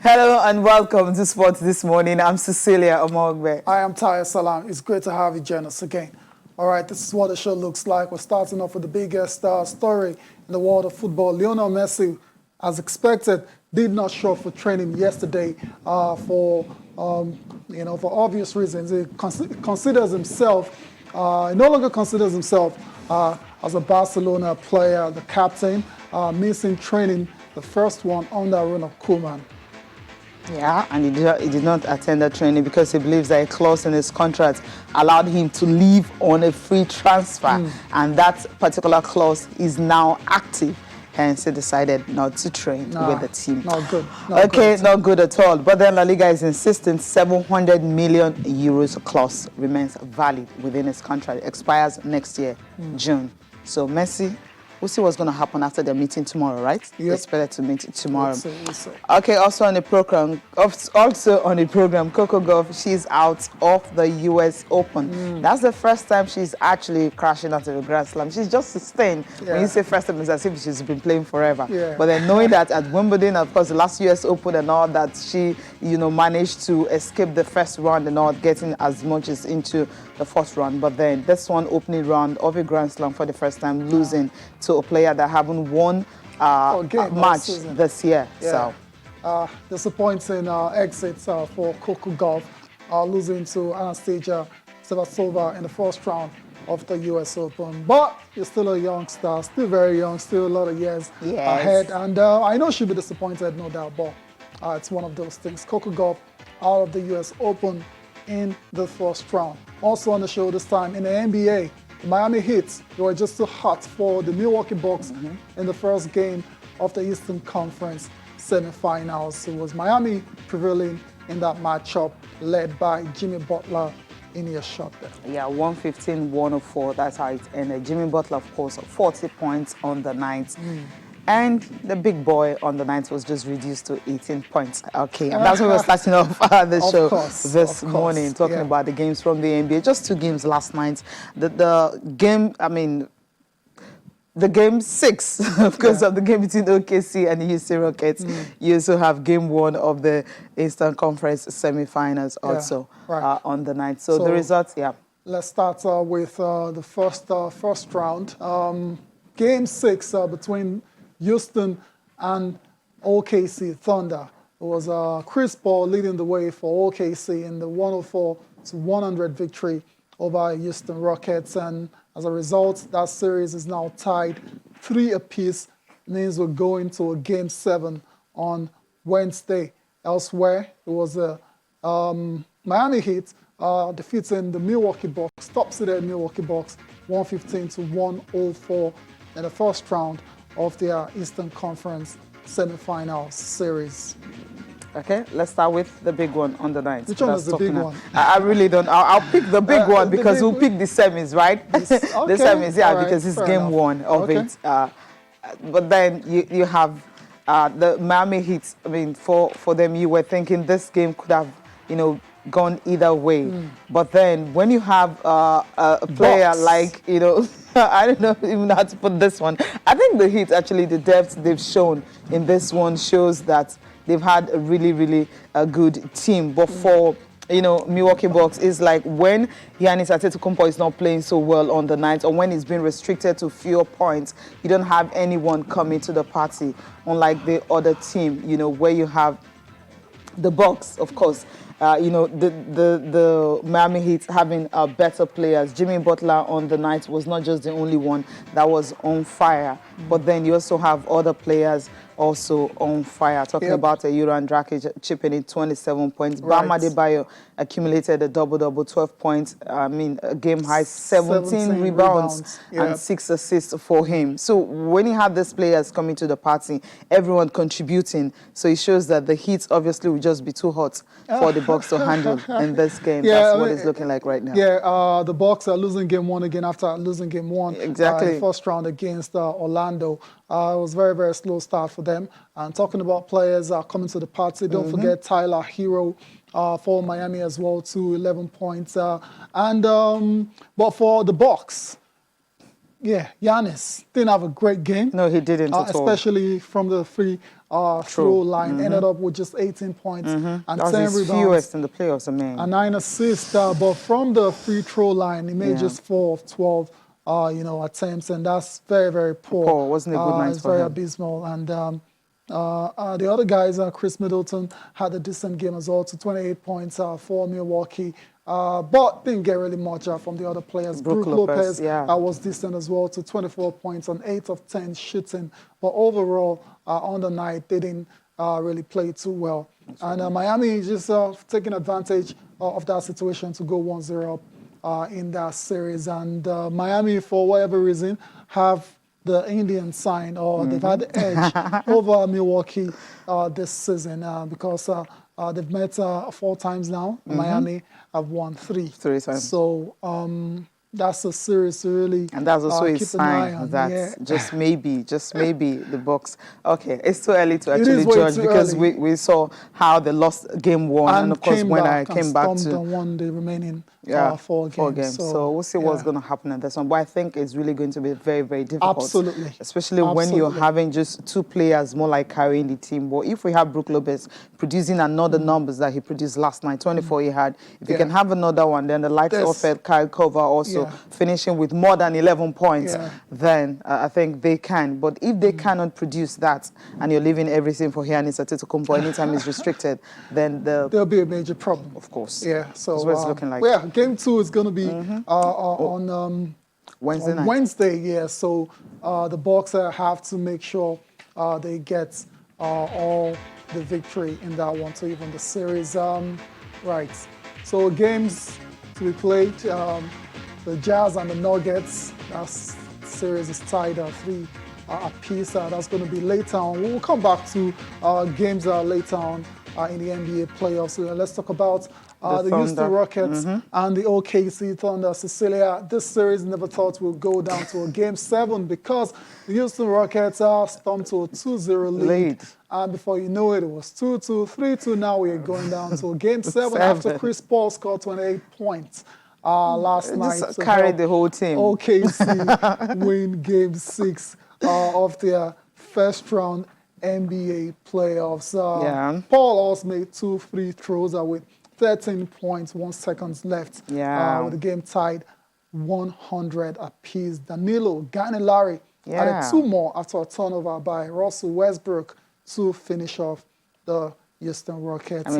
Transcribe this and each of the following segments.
Hello and welcome to Sports This Morning. I'm Cecilia Omogbe. I am Taya Salam. It's great to have you join us again. All right, this is what the show looks like. We're starting off with the biggest story in the world of football. Leonardo Messi, as expected, did not show up for training yesterday for obvious reasons. He considers himself, he no longer considers himself as a Barcelona player, the captain, missing training, the first one under Ronald Koeman. Yeah, and he did not attend the training because he believes that a clause in his contract allowed him to leave on a free transfer. And that particular clause is now active. Hence, he decided not to train with the team. Not good. Not good at all. But then La Liga is insisting 700 million euros clause remains valid within his contract. It expires next year, June. So Messi, we'll see what's going to happen after the meeting tomorrow, right? Yep. Expected to meet tomorrow. We'll see. Okay, also on the program, Coco Gauff, she's out of the U.S. Open. That's the first time she's actually crashing out of a Grand Slam. She's just sustained. Yeah. When you say first time, it's as if she's been playing forever. Yeah. But then knowing that at Wimbledon, of course, the last U.S. Open and all that, she, managed to escape the first round and not getting as much as into the fourth round. But then this one opening round of a Grand Slam for the first time, losing to a player that haven't won a match this year. Yeah. So disappointing exits for Coco Gauff, losing to Anastasia Sevastova in the first round of the U.S. Open. But you're still a youngster, still very young, still a lot of years ahead. And I know she'll be disappointed, no doubt, but it's one of those things. Coco Gauff out of the U.S. Open in the first round. Also on the show this time in the NBA, the Miami Heat, they were just too hot for the Milwaukee Bucks in the first game of the Eastern Conference semifinals. It was Miami prevailing in that matchup, led by Jimmy Butler in his shot there. Yeah, 115-104, that's how it ended. Jimmy Butler, of course, 40 points on the night. And the big boy on the night was just reduced to 18 points. Okay, and that's why we're starting off the show this morning, talking about the games from the NBA. Just 2 games last night. The game 6, of course, of the game between OKC and the Houston Rockets. You also have game 1 of the Eastern Conference semifinals also on the night. So the results, Let's start with the first round. Game 6 between Houston and OKC Thunder. It was Chris Paul leading the way for OKC in the 104-100 victory over Houston Rockets. And as a result, that series is now tied 3 apiece. Means we're going to a Game 7 on Wednesday. Elsewhere, it was the Miami Heat defeating the Milwaukee Bucks, top-seeded Milwaukee Bucks, 115-104 in the first round of their Eastern Conference semifinal series. Okay, let's start with the big one on the night. Which one is the big one? I really don't. I'll pick the big one because we'll pick the semis, right? The semis, because it's game 1 of it. But then you have the Miami Heat. I mean, for them, you were thinking this game could have, gone either way. But then when you have a player like, I don't know even how to put this one. I think the Heat, actually, the depth they've shown in this one shows that they've had a really, really good team. But for, Milwaukee Bucks, is like when Giannis Antetokounmpo is not playing so well on the night, or when he's been restricted to fewer points, you don't have anyone coming to the party, unlike the other team, where you have the Bucks, of course. The Miami Heat having better players. Jimmy Butler on the night was not just the only one that was on fire, but then you also have other players also on fire. Talking about Yuran Dragic chipping in 27 points. Bam Adebayo accumulated a double-double, 12 points. A game high 17 rebounds and 6 assists for him. So when you have these players coming to the party, everyone contributing, so it shows that the Heat obviously will just be too hot for the Bucks to handle in this game. That's what it's looking like right now. The Bucks are losing game 1 again after losing game 1. Exactly. In the first round against Orlando. It was a very, very slow start for them. And talking about players coming to the party, don't forget Tyler Hero for Miami as well, 11 points. But for the Bucks, Giannis didn't have a great game. No, he didn't at all. Especially from the free throw line, ended up with just 18 points and 10 rebounds. Fewest in the playoffs, And 9 assists, but from the free throw line, he made just 4 of 12, attempts, and that's very, very poor. Poor, wasn't a good night it's for very him. abysmal. And the other guys, Chris Middleton had a decent game as well, to 28 points for Milwaukee. But didn't get really much from the other players. Brook Lopez was decent as well, to 24 points on 8 of 10 shooting. But overall, on the night, they didn't really play too well. And Miami is just taking advantage of that situation to go 1-0 up in that series. And Miami, for whatever reason, have the Indian sign, or they've had the edge over Milwaukee this season because they've met 4 times now. Miami have won 3. 3 times. So that's a series to really and that's also a keep sign an eye on. that just maybe the Bucks. Okay, it's too early to actually judge because we saw how they lost game 1, and of course when I came back to and won the remaining 4 games. So we'll see what's going to happen in this one. But I think it's really going to be very, very difficult. Absolutely. Especially when you're having just 2 players more like carrying the team. But if we have Brook Lopez producing another numbers that he produced last night, 24 he had, if you can have another one, then the likes of Kyle Cover also finishing with more than 11 points, then I think they can. But if they cannot produce that, and you're leaving everything for Giannis Antetokounmpo anytime it's restricted, then there'll be a major problem. Of course. Yeah. So that's what it's looking like. Yeah, game 2 is going to be on Wednesday night. Wednesday, yeah. So the Bucks have to make sure they get all the victory in that one to even the series. Right. So games to be played. The Jazz and the Nuggets. That series is tied 3 apiece. That's going to be later on. We'll come back to games later on in the NBA playoffs. So let's talk about the Houston Rockets and the OKC Thunder. Cecilia, this series never thought would go down to a game 7 because the Houston Rockets stomped to a 2-0 lead. And before you know it, it was 2-2, 3-2. Now we're going down to a game 7 after Chris Paul scored 28 points last night. Just carried the whole team. OKC win game 6 of their first round NBA playoffs. Paul also made 2 free throws with 13 points, 1 second left. With the game tied 100 apiece. Danilo Gallinari added 2 more after a turnover by Russell Westbrook to finish off the Houston Rockets.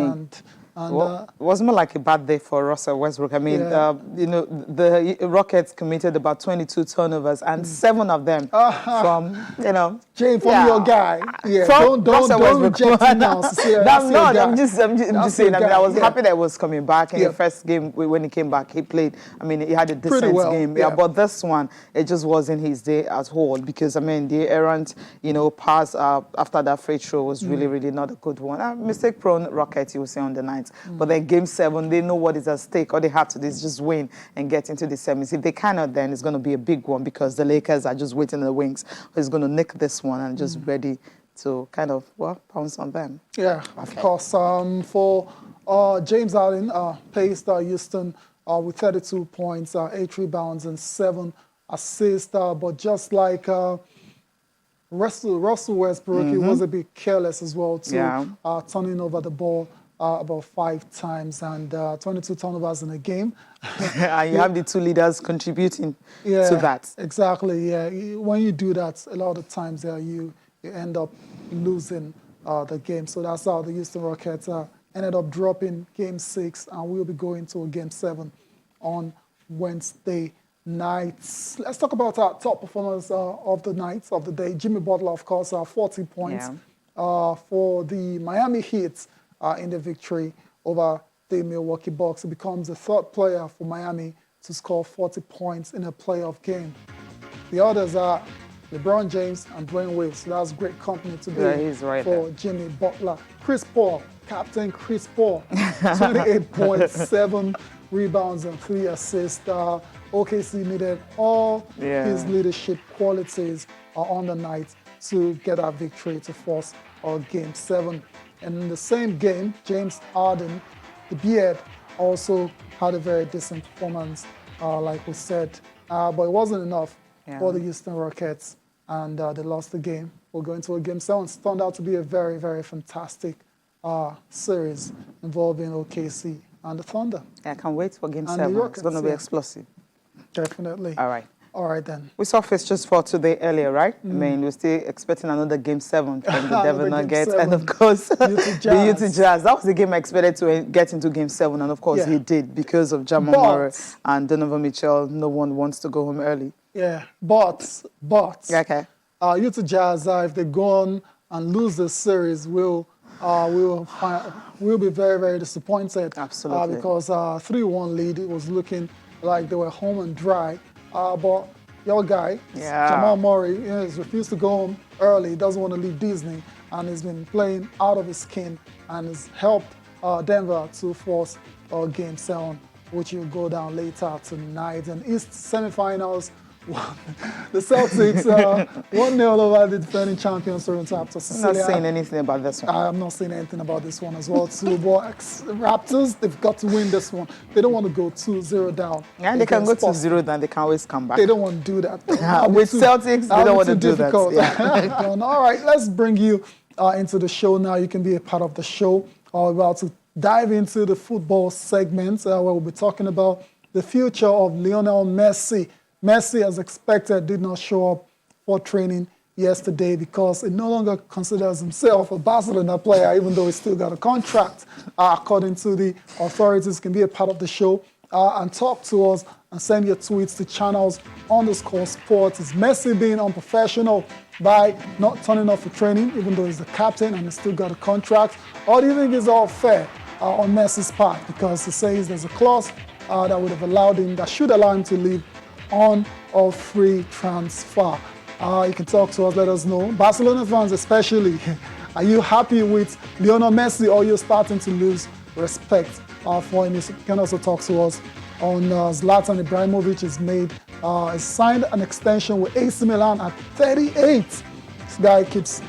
It wasn't like a bad day for Russell Westbrook. I mean, the Rockets committed about 22 turnovers, and 7 of them from, Jane, from your guy. Yeah, don't reject him now. I'm just saying. I mean, I was happy that he was coming back in the first game. When he came back, he played. I mean, he had a decent game. But this one, it just wasn't his day at all because, I mean, the errant, pass after that free throw was really, really not a good one. Mistake-prone Rockets, you will say on the night. But then game 7, they know what is at stake. All they have to do is just win and get into the semis. If they cannot, then it's going to be a big one because the Lakers are just waiting in the wings. Who's going to nick this one and just ready to kind of, pounce on them. Yeah, of course. For James Harden, paced Houston with 32 points, 8 rebounds, and 7 assists. But just like Russell Westbrook, he was a bit careless as well, too, turning over the ball about 5 times and 22 turnovers in a game. And you have the 2 leaders contributing to that. Exactly, when you do that, a lot of times you end up losing the game. So that's how the Houston Rockets ended up dropping game 6, and we'll be going to a game 7 on Wednesday nights. Let's talk about our top performers of the night, of the day. Jimmy Butler, of course, 40 points for the Miami Heat in the victory over the Milwaukee Bucks. He becomes the 3rd player for Miami to score 40 points in a playoff game. The others are LeBron James and Dwayne Wade. So that's great company to be for Jimmy Butler. Chris Paul, Captain Chris Paul, 28 points, 7 rebounds and 3 assists. OKC needed all his leadership qualities on the night to get that victory to force game 7. And in the same game, James Harden, the Beard, also had a very decent performance, like we said. But it wasn't enough for the Houston Rockets. and they lost the game. We're going to a game 7. It's turned out to be a very, very fantastic series involving OKC and the Thunder. I can't wait for game 7. It's going to be explosive. Definitely. All right. All right, then. We saw fixtures for today earlier, right? I mean, we're still expecting another game 7 from the Devil Nuggets and, of course, the Utah Jazz. That was the game I expected to get into game 7, and, of course, he did because of Jamal Murray and Donovan Mitchell. No one wants to go home early. Yeah, but okay. Utah Jazz, if they go on and lose this series, we'll be very, very disappointed. Absolutely. Because 3-1 lead, it was looking like they were home and dry. But your guy, Jamal Murray, has refused to go home early. He doesn't want to leave Disney, and he's been playing out of his skin and has helped Denver to force game 7, which will go down later tonight. And East semifinals, the Celtics 1-0 over the defending champions Toronto Raptors. I'm not saying anything about this one. I'm not saying anything about this one as well, too. But Raptors, they've got to win this one. They don't want to go 2-0 down. Yeah, they can go 2-0 down. They can always come back. They don't want to do that. With Celtics, they don't want to do that. Yeah. All right, let's bring you into the show now. You can be a part of the show. We're about to dive into the football segment where we'll be talking about the future of Lionel Messi. Messi, as expected, did not show up for training yesterday because he no longer considers himself a Barcelona player, even though he's still got a contract. According to the authorities, can be a part of the show and talk to us and send your tweets to channels_sports. Is Messi being unprofessional by not turning up for training, even though he's the captain and he's still got a contract? Or do you think it's all fair on Messi's part? Because he says there's a clause that would have allowed him, that should allow him to leave on or free transfer. You can talk to us, let us know. Barcelona fans especially, are you happy with Lionel Messi, or you're starting to lose respect for him? You can also talk to us on Zlatan Ibrahimovic has signed an extension with AC Milan at 38. This guy keeps,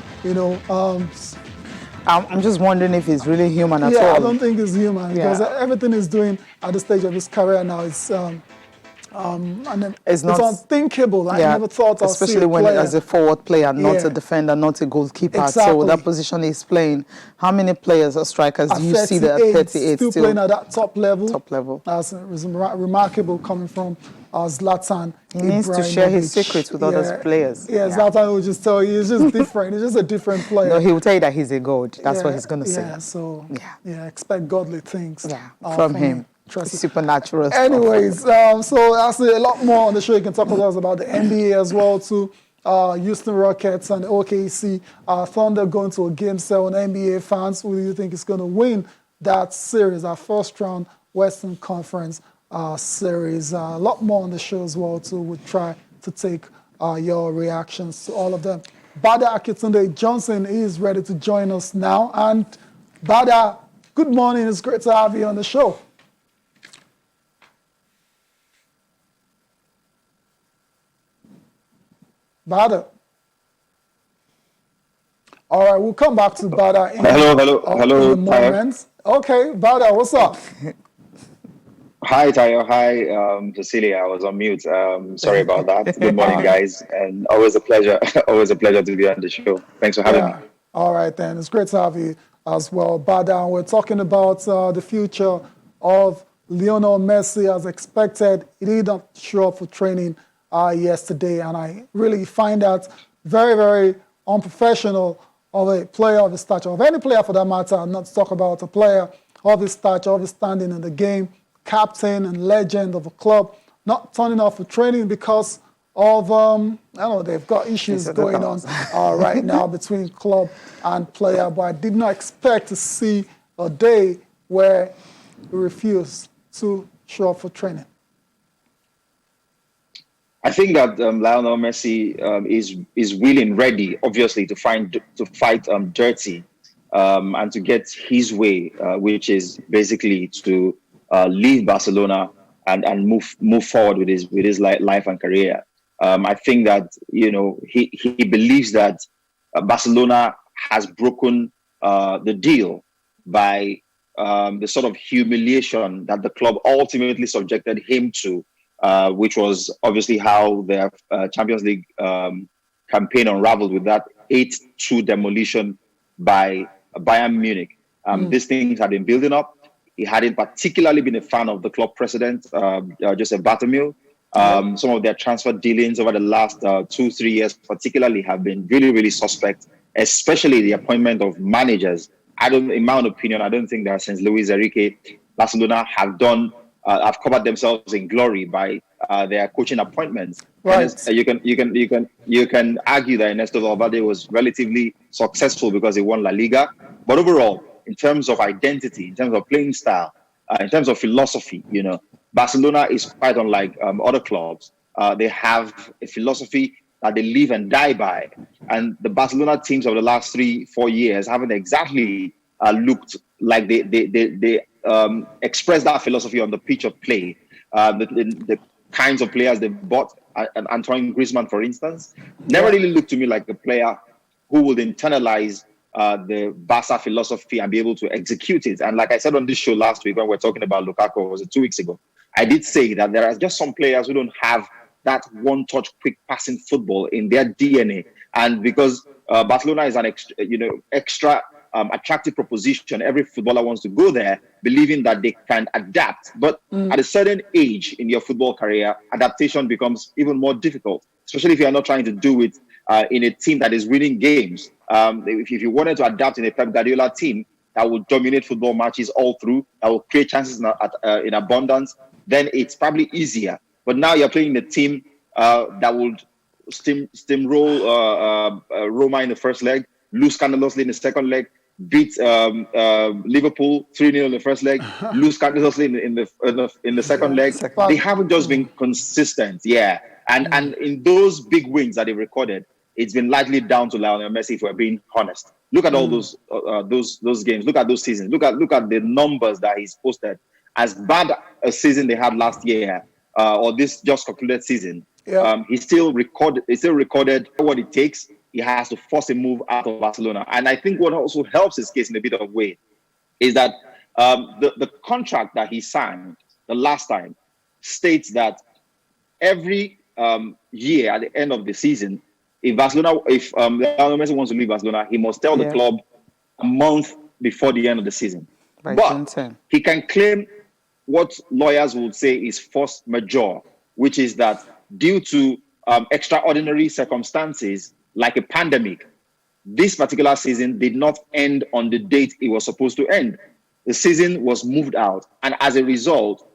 I'm just wondering if he's really human at all. Yeah, I don't think he's human because everything he's doing at the stage of his career now is and it's unthinkable. I never thought I'd see especially when as a forward player, not a defender, not a goalkeeper. Exactly. So that position he's playing. How many players or strikers do you see that at 38 still playing at that top level? Top level. That's remarkable coming from Zlatan. He needs to share his secrets with other players. Zlatan will just tell you he's just different. He's just a different player. No, he will tell you that he's a god. That's what he's going to say. Yeah, so expect godly things from him. Supernatural stuff. Anyways, so I'll say a lot more on the show. You can talk to us about the NBA as well too. Houston Rockets and OKC Thunder going to a game 7. NBA fans, who do you think is going to win that series, our first round Western Conference series? A lot more on the show as well too. We'll try to take your reactions to all of them. Bada Akitunde Johnson is ready to join us now. And Bada, good morning. It's great to have you on the show. Bada. All right, we'll come back to Bada in a moment. Okay, Bada, what's up? Hi, Tayo. Hi, Cecilia. I was on mute. Sorry about that. Good morning, guys. And always a pleasure. Always a pleasure to be on the show. Thanks for having me. All right, then. It's great to have you as well. Bada, we're talking about the future of Lionel Messi. As expected, he did not show up for training yesterday, and I really find that very, very unprofessional of a player of his stature, of any player for that matter, not to talk about a player of his stature, of his standing in the game, captain and legend of a club, not turning up for training because of, they've got issues going on right now between club and player, but I did not expect to see a day where he refused to show up for training. I think that Lionel Messi is willing, ready, obviously, to fight dirty and to get his way, which is basically to leave Barcelona and move forward with his life and career. I think that he believes that Barcelona has broken the deal by the sort of humiliation that the club ultimately subjected him to. Which was obviously how their Champions League campaign unraveled with that 8-2 demolition by Bayern Munich. These things had been building up. He hadn't particularly been a fan of the club president, Joseph Bartomeu. Some of their transfer dealings over the last 2-3 years particularly have been really, really suspect, especially the appointment of managers. In my own opinion, I don't think that since Luis Enrique, Barcelona have covered themselves in glory by their coaching appointments. Right. You can argue that Ernesto Valverde was relatively successful because he won La Liga, but overall, in terms of identity, in terms of playing style, in terms of philosophy, Barcelona is quite unlike other clubs. They have a philosophy that they live and die by, and the Barcelona teams of the last 3-4 years haven't exactly looked like they express that philosophy on the pitch of play. The kinds of players they've bought, Antoine Griezmann, for instance, never really looked to me like a player who would internalize the Barca philosophy and be able to execute it. And like I said on this show last week when we were talking about Lukaku, was it 2 weeks ago? I did say that there are just some players who don't have that one-touch, quick passing football in their DNA. And because Barcelona is an extra attractive proposition, every footballer wants to go there, believing that they can adapt. But at a certain age in your football career, adaptation becomes even more difficult, especially if you are not trying to do it in a team that is winning games. If you wanted to adapt in a Pep Guardiola team that will dominate football matches all through, that will create chances in abundance, then it's probably easier. But now you're playing a team that would steamroll Roma in the first leg, lose scandalously in the second leg, beat Liverpool 3-0 in the first leg, lose scandalously in the second leg. They haven't just been consistent, And in those big wins that they recorded, it's been largely down to Lionel Messi, if we're being honest. Look at all those games. Look at those seasons. Look at the numbers that he's posted. As bad a season they had last year, or this just concluded season, he still recorded what it takes. He has to force a move out of Barcelona. And I think what also helps his case in a bit of way is that the contract that he signed the last time states that every year at the end of the season, if Leonardo Messi wants to leave Barcelona, he must tell the club a month before the end of the season. But he can claim what lawyers would say is force majeure, which is that due to extraordinary circumstances like a pandemic, this particular season did not end on the date it was supposed to end. The season was moved out. And as a result,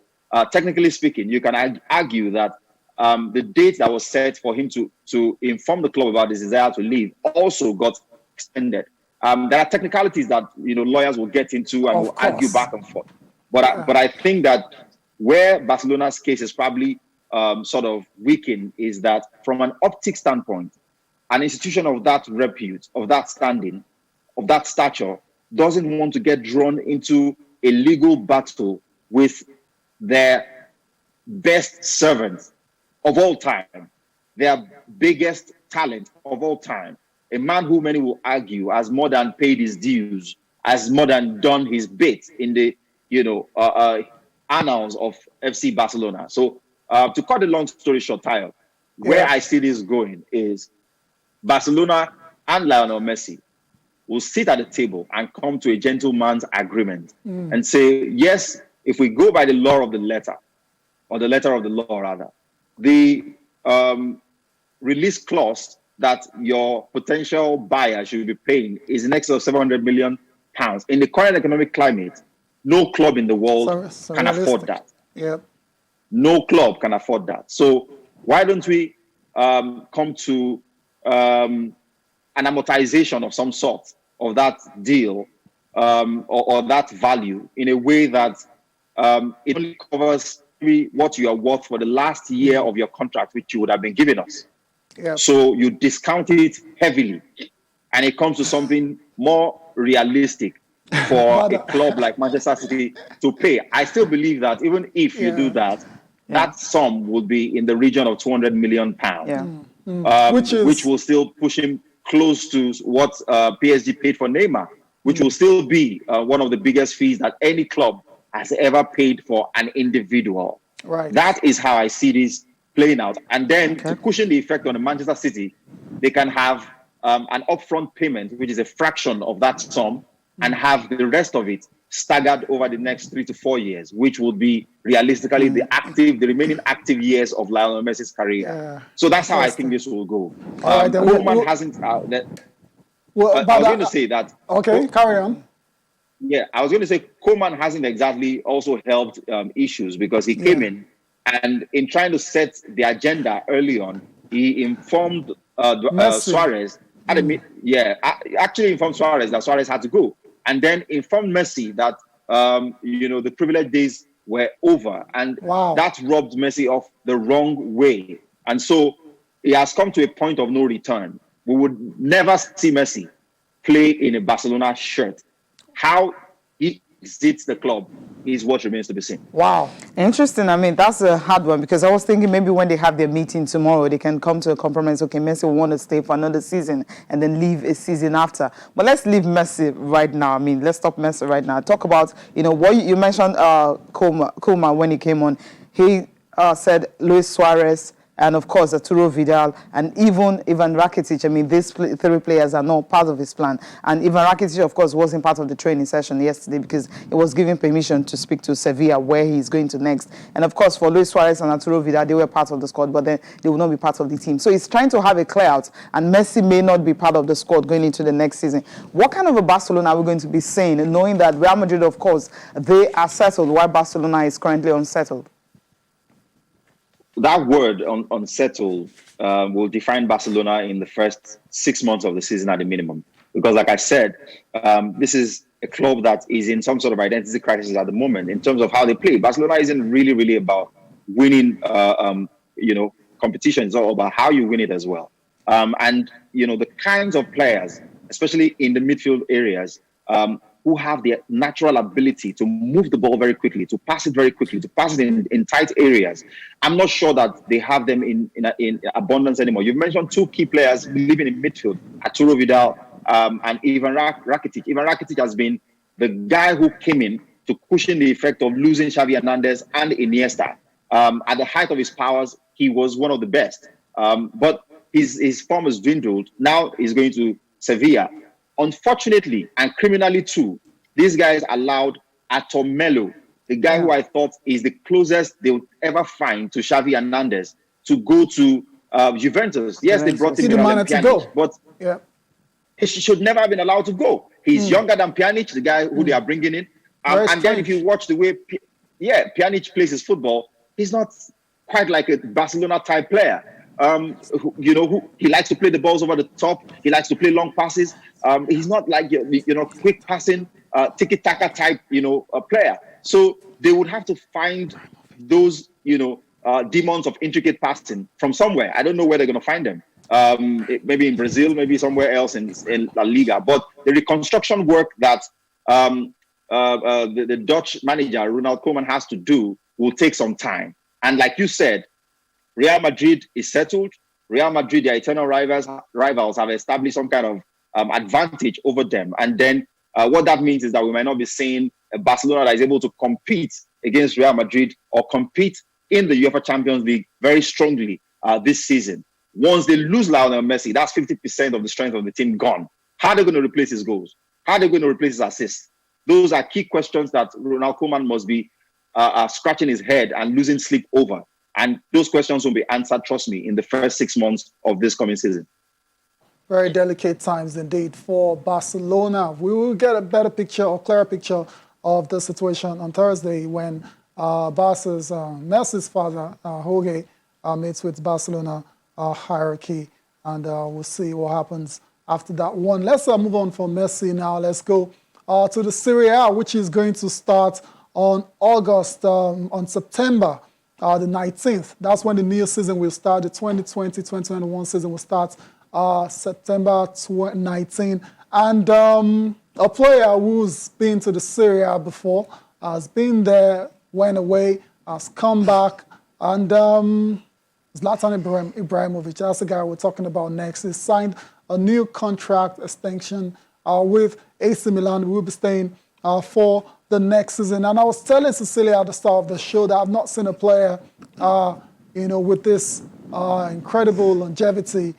technically speaking, you can argue that the date that was set for him to inform the club about his desire to leave also got extended. There are technicalities that lawyers will get into and will argue back and forth. But I think that where Barcelona's case is probably sort of weakened is that from an optic standpoint, an institution of that repute, of that standing, of that stature, doesn't want to get drawn into a legal battle with their best servant of all time, their biggest talent of all time, a man who many will argue has more than paid his dues, has more than done his bit in the annals of FC Barcelona. So to cut the long story short, Tayo, where I see this going is Barcelona and Lionel Messi will sit at the table and come to a gentleman's agreement and say, yes, if we go by the law of the letter, or the letter of the law rather, the release clause that your potential buyer should be paying is in excess of 700 million pounds. In the current economic climate, no club in the world can afford that. No club can afford that. So why don't we come to an amortization of some sort of that deal or that value in a way that it only covers what you are worth for the last year of your contract, which you would have been giving us. So you discount it heavily, and it comes to something more realistic for a club like Manchester City to pay. I still believe that even if you do that, that sum will be in the region of 200 million pounds, which will still push him close to what PSG paid for Neymar, which will still be one of the biggest fees that any club has ever paid for an individual. That is how I see this playing out. And then to cushion the effect on the Manchester City, they can have an upfront payment, which is a fraction of that sum, and have the rest of it staggered over the next 3 to 4 years, which would be realistically the remaining active years of Lionel Messi's career. Yeah. So that's how I think this will go. All right, then Koeman hasn't. I was going to say that. Okay, carry on. Yeah, I was going to say Koeman hasn't exactly also helped issues, because he came in, and in trying to set the agenda early on, he informed Suarez. Actually informed Suarez that Suarez had to go, and then informed Messi that the privileged days were over, and that robbed Messi of the wrong way. And so he has come to a point of no return. We would never see Messi play in a Barcelona shirt. How he exits the club is what remains to be seen. Wow. Interesting. I mean, that's a hard one, because I was thinking maybe when they have their meeting tomorrow, they can come to a compromise. Okay, Messi will want to stay for another season and then leave a season after. But let's leave Messi right now. I mean, let's stop Messi right now. Talk about, what you mentioned, Koeman, when he came on. He said Luis Suarez, and of course Arturo Vidal, and even Ivan Rakitic. I mean, these three players are not part of his plan. And Ivan Rakitic, of course, wasn't part of the training session yesterday, because he was given permission to speak to Sevilla, where he's going to next. And of course, for Luis Suarez and Arturo Vidal, they were part of the squad, but then they will not be part of the team. So he's trying to have a clear out, and Messi may not be part of the squad going into the next season. What kind of a Barcelona are we going to be seeing, knowing that Real Madrid, of course, they are settled, while Barcelona is currently unsettled? That word, unsettled, will define Barcelona in the first 6 months of the season at the minimum. Because like I said, this is a club that is in some sort of identity crisis at the moment in terms of how they play. Barcelona isn't really about winning, competition. It's all about how you win it as well. And the kinds of players, especially in the midfield areas, who have the natural ability to move the ball very quickly, to pass it very quickly, to pass it in tight areas. I'm not sure that they have them in abundance anymore. You've mentioned two key players living in midfield, Arturo Vidal and Ivan Rakitic. Ivan Rakitic has been the guy who came in to cushion the effect of losing Xavi Hernandez and Iniesta. At the height of his powers, he was one of the best. But his form has dwindled. Now he's going to Sevilla. Unfortunately, and criminally too, these guys allowed Atomelo, the guy who I thought is the closest they would ever find to Xavi Hernandez, to go to Juventus. Yes, they brought him to go, but he should never have been allowed to go. He's younger than Pjanic, the guy who they are bringing in. And then if you watch the way Pjanic plays his football, he's not quite like a Barcelona-type player. He likes to play the balls over the top. He likes to play long passes. He's not like quick passing, tiki-taka type player. So they would have to find those demons of intricate passing from somewhere. I don't know where they're going to find them. Maybe in Brazil, maybe somewhere else in La Liga. But the reconstruction work that the Dutch manager Ronald Koeman has to do will take some time. And like you said, Real Madrid is settled. Real Madrid, their eternal rivals, have established some kind of advantage over them. And then what that means is that we might not be seeing a Barcelona that is able to compete against Real Madrid or compete in the UEFA Champions League very strongly this season. Once they lose Lionel Messi, that's 50% of the strength of the team gone. How are they going to replace his goals? How are they going to replace his assists? Those are key questions that Ronald Koeman must be scratching his head and losing sleep over. And those questions will be answered, trust me, in the first 6 months of this coming season. Very delicate times indeed for Barcelona. We will get a better picture or clearer picture of the situation on Thursday when Messi's father, Jorge, meets with Barcelona hierarchy. And we'll see what happens after that one. Let's move on from Messi now. Let's go to the Serie A, which is going to start on September the 19th. That's when the new season will start. The 2020-2021 season will start September 19. And a player who's been to the Serie A before has been there, went away, has come back. And Zlatan Ibrahimovic, that's the guy we're talking about next. He signed a new contract extension with AC Milan. We will be staying for the next season. And I was telling Cecilia at the start of the show that I've not seen a player, with this incredible longevity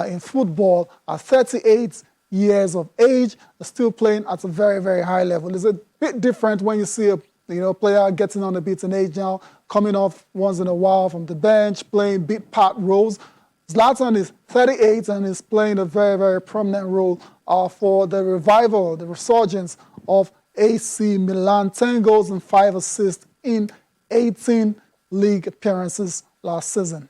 in football at 38 years of age, still playing at a very, very high level. It's a bit different when you see a player getting on a bit in age now, coming off once in a while from the bench, playing big part roles. Zlatan is 38 and is playing a very, very prominent role for the revival, the resurgence of AC Milan. 10 goals and 5 assists in 18 league appearances last season.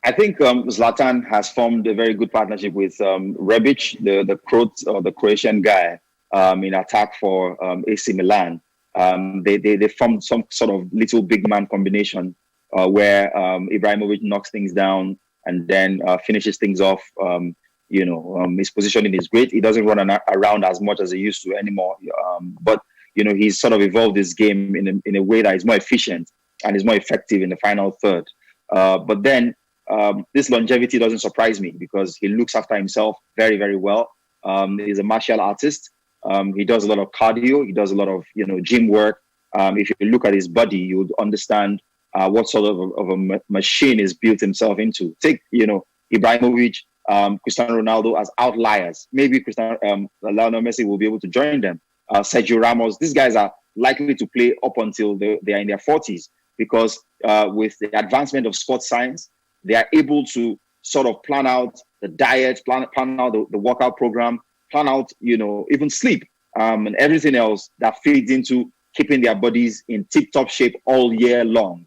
I think Zlatan has formed a very good partnership with Rebic, the Croatian guy, in attack for AC Milan. They formed some sort of little big man combination where Ibrahimovic knocks things down and then finishes things off. His positioning is great. He doesn't run around as much as he used to anymore. But he's sort of evolved his game in a way that is more efficient and is more effective in the final third. But then this longevity doesn't surprise me because he looks after himself very, very well. He's a martial artist. He does a lot of cardio. He does a lot of gym work. If you look at his body, you would understand what sort of a machine he's built himself into. Take Ibrahimovic, Cristiano Ronaldo as outliers. Maybe Leonardo Messi will be able to join them. Sergio Ramos. These guys are likely to play up until they are in their 40s because with the advancement of sports science, they are able to sort of plan out the diet, plan out the workout program, plan out, even sleep and everything else that feeds into keeping their bodies in tip-top shape all year long.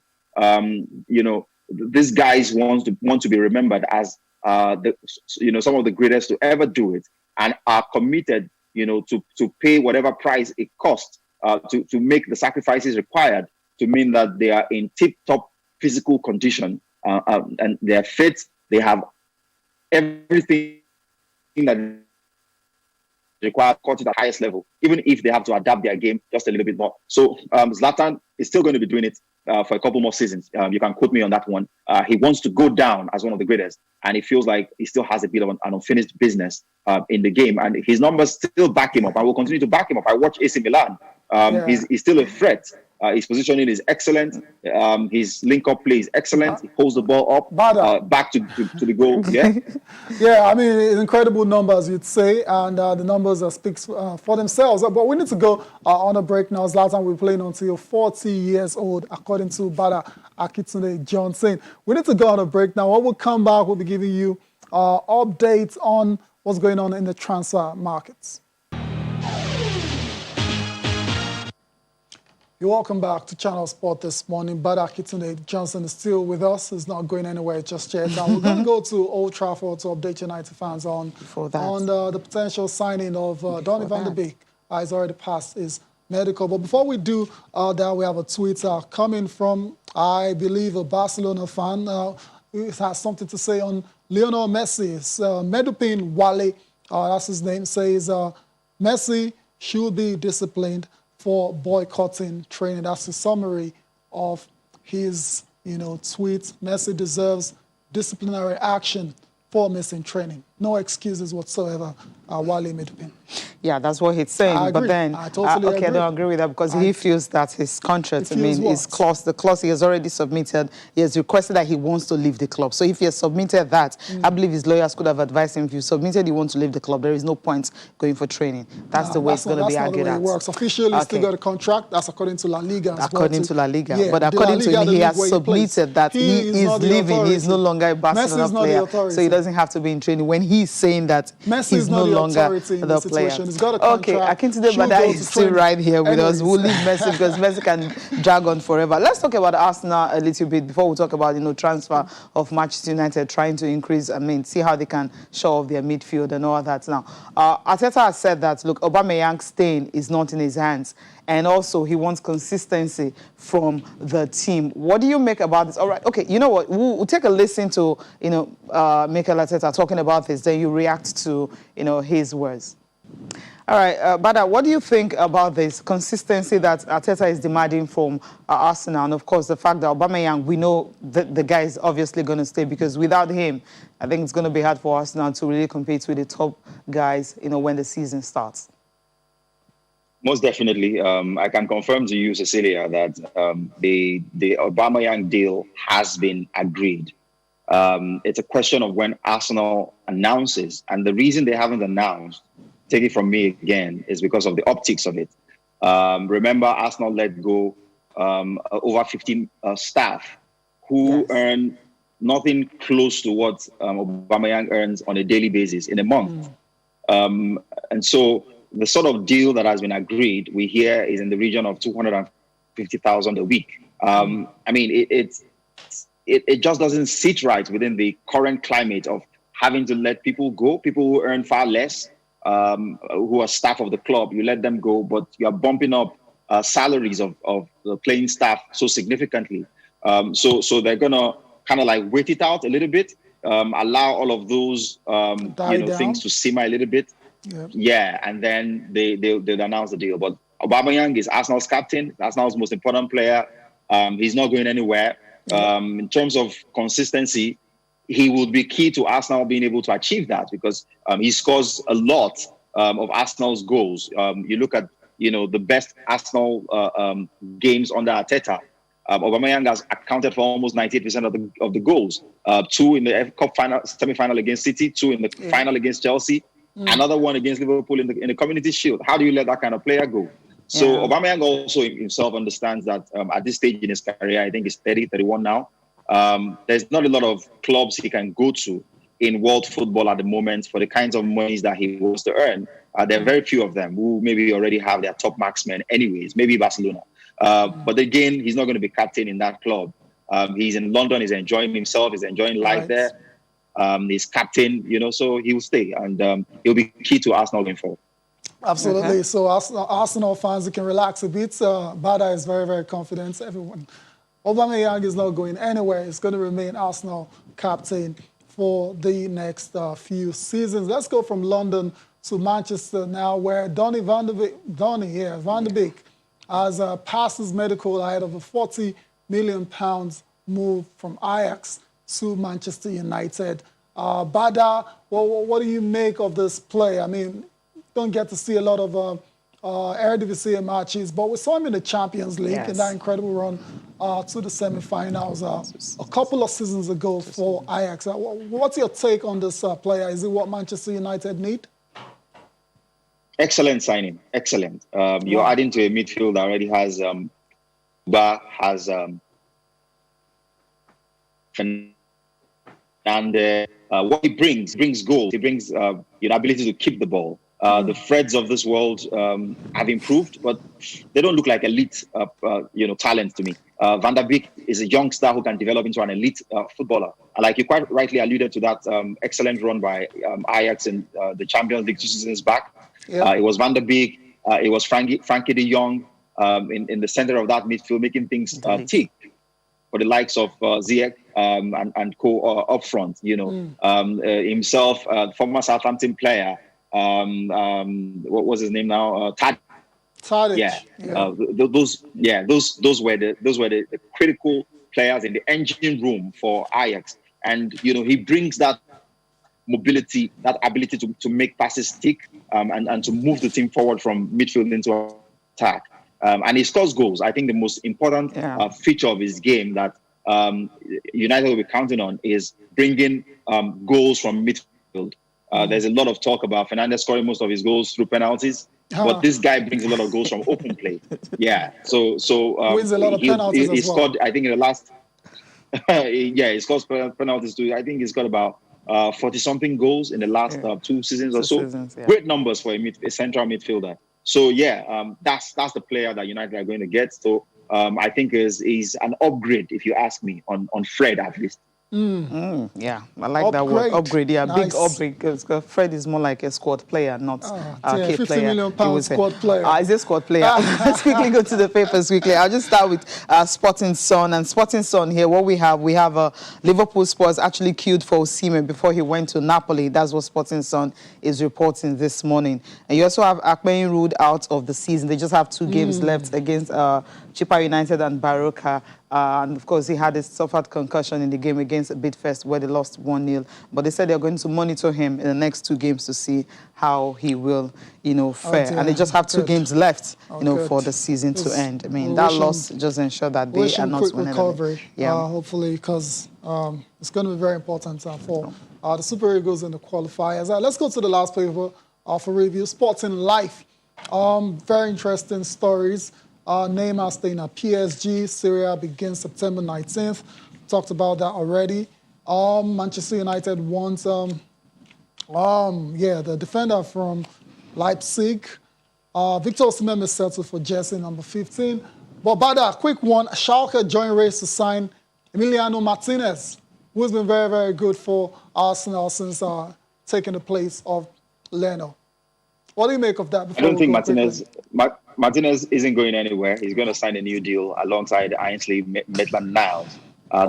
These guys want to be remembered as some of the greatest to ever do it, and are committed, to pay whatever price it costs to make the sacrifices required to mean that they are in tip-top physical condition. And they're fit, they have everything that required caught at the highest level, even if they have to adapt their game just a little bit more. So Zlatan is still going to be doing it for a couple more seasons. You can quote me on that one. He wants to go down as one of the greatest, and he feels like he still has a bit of an unfinished business in the game, and his numbers still back him up. I will continue to back him up. I watch AC Milan. He's still a threat. His positioning is excellent. His link-up play is excellent. He pulls the ball up back to the goal. Yeah, yeah. I mean, incredible numbers, you'd say, and the numbers speak for themselves. But we need to go on a break now. Zlatan will be playing until 40 years old, according to Bada Akitunde Johnson. We need to go on a break now. When we come back, we'll be giving you updates on what's going on in the transfer markets. You're welcome back to Channel Sport this morning. Bada Akitunde Johnson is still with us. He's not going anywhere just yet. Now we're going to go to Old Trafford to update United fans on the potential signing of Donny van de Beek. He's already passed his medical. But before we do that, we have a tweet coming from, I believe, a Barcelona fan who has something to say on Lionel Messi. Medupin Wale, that's his name, says Messi should be disciplined for boycotting training. That's a summary of his, tweet. Messi deserves disciplinary action for missing training. No excuses whatsoever, Wale Medupin. Yeah, that's what he's saying. I agree. But then, I totally agree. I don't agree with that because he feels that his contract, his clause, the clause he has already submitted, he has requested that he wants to leave the club. So if he has submitted that, I believe his lawyers could have advised him, if you submitted you want to leave the club, there is no point going for training. That's the way it's going to be argued at. That's not the way it works. Officially, he's still got a contract. That's according to La Liga. According to La Liga. Yeah, but according to him, he has submitted that he is leaving. He's no longer a Barcelona player. So he doesn't have to be in training when he's saying that he's no longer the player. He's got a contract. Okay, Akintunde Bada is still right here with us. We'll leave Messi because Messi can drag on forever. Let's talk about Arsenal a little bit before we talk about, transfer of Manchester United trying to increase, see how they can show off their midfield and all that. Now, Arteta has said that, look, Aubameyang's staying is not in his hands. And also, he wants consistency from the team. What do you make about this? All right, okay, you know what? We'll take a listen to, Mikel Arteta talking about this. Then you react to, his words. All right, Bada, what do you think about this consistency that Arteta is demanding from Arsenal? And, of course, the fact that Aubameyang, we know that the guy is obviously going to stay because without him, I think it's going to be hard for Arsenal to really compete with the top guys, when the season starts. Most definitely. I can confirm to you, Cecilia, that the Aubameyang deal has been agreed. It's a question of when Arsenal announces. And the reason they haven't announced, take it from me again, is because of the optics of it. Remember, Arsenal let go over 15 staff who earn nothing close to what Aubameyang earns on a daily basis in a month. And so the sort of deal that has been agreed, we hear, is in the region of 250,000 a week. I mean, it just doesn't sit right within the current climate of having to let people go, people who earn far less, who are staff of the club. You let them go, but you're bumping up salaries of the playing staff so significantly. So they're going to kind of like wait it out a little bit, allow all of those things to simmer a little bit. Yep. Yeah, and then they'll announce the deal. But Aubameyang is Arsenal's captain, Arsenal's most important player. He's not going anywhere. In terms of consistency, he would be key to Arsenal being able to achieve that because he scores a lot of Arsenal's goals. You look at the best Arsenal games under Arteta. Aubameyang has accounted for almost 98% of the goals. 2 in the FA Cup semi-final against City, 2 in the final against Chelsea, another one against Liverpool in the Community Shield. How do you let that kind of player go? So Aubameyang also himself understands that at this stage in his career, I think he's 30, 31 now, there's not a lot of clubs he can go to in world football at the moment for the kinds of monies that he wants to earn. There are very few of them who maybe already have their top marksmen anyways, maybe Barcelona. But again, he's not going to be captain in that club. He's in London, he's enjoying himself, he's enjoying life there. He's captain, so he will stay and he'll be key to Arsenal going forward. Absolutely. Okay. So Arsenal fans, you can relax a bit. Bada is very, very confident. Everyone. Aubameyang is not going anywhere. He's going to remain Arsenal captain for the next few seasons. Let's go from London to Manchester now, where Donny van de Beek has passed his medical ahead of a £40 million move from Ajax to Manchester United. Bada, what do you make of this play? I mean, don't get to see a lot of Eredivisie matches, but we saw him in the Champions League in that incredible run to the semi-finals a couple of seasons ago for Ajax. What's your take on this player? Is it what Manchester United need? Excellent signing, excellent. You're adding to a midfield that already has Fernandes. What he brings goals. He brings ability to keep the ball. The Freds of this world have improved, but they don't look like elite, talent to me. Van der Beek is a youngster who can develop into an elite footballer. Like you quite rightly alluded to that excellent run by Ajax in the Champions League 2 seasons back. It was Van der Beek, it was Frankie de Jong in the center of that midfield, making things tick for the likes of Ziyech and co up front. Himself, former Southampton player. What was his name now? Tadic. Those were the critical players in the engine room for Ajax, and he brings that mobility, that ability to make passes stick, and to move the team forward from midfield into attack, and he scores goals. I think the most important feature of his game that United will be counting on is bringing goals from midfield. There's a lot of talk about Fernandes scoring most of his goals through penalties, but this guy brings a lot of goals from open play. So wins a lot of penalties he as well. scored, I think, in the last. He scores penalties too. I think he's got about 40-something goals in the last 2 seasons or so. Great numbers for a central midfielder. So that's the player that United are going to get. So I think is an upgrade, if you ask me, on Fred at least. Yeah, I like that word, upgrade. Yeah, nice. Big upgrade, because Fred is more like a squad player, not a key player. £50 million squad player. Is a squad player. Let's quickly go to the papers quickly. I'll just start with Sporting Sun. And Sporting Sun here, what we have Liverpool Spurs actually queued for Osimhen before he went to Napoli. That's what Sporting Sun is reporting this morning. And you also have Akpeyin ruled out of the season. They just have 2 games left against Chippa United and Baroka And of course, he had a suffered concussion in the game against Bidfest where they lost 1-0. But they said they're going to monitor him in the next 2 games to see how he will, fare. And they just have 2 games left, for the season to end. I mean, that loss just ensure that they are not quick winning. Recovery, hopefully, because it's going to be very important for the Super Eagles in the qualifiers. Let's go to the last paper for review, Sports in Life. Very interesting stories. Neymar staying at PSG. Syria begins September 19th. Talked about that already. Manchester United wants, the defender from Leipzig. Victor Osimhen is settled for jersey number 15. But by that, quick one, Schalke joined race to sign Emiliano Martinez, who has been very, very good for Arsenal since taking the place of Leno. What do you make of that? I don't think Martinez isn't going anywhere. He's going to sign a new deal alongside Ainsley Maitland-Niles.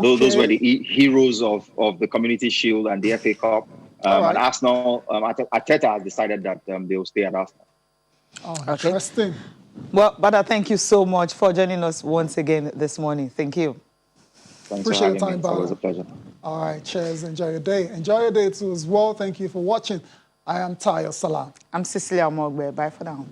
Those were the heroes of the Community Shield and the FA Cup. And Arsenal, Arteta has decided that they will stay at Arsenal. Interesting. Well, Bada, thank you so much for joining us once again this morning. Thank you. Thanks Appreciate your for time, having me. It's always a Bada. pleasure. All right, cheers. Enjoy your day. Enjoy your day too as well. Thank you for watching. I am Tayo Salam. I'm Cecilia Mogbe. Bye for now.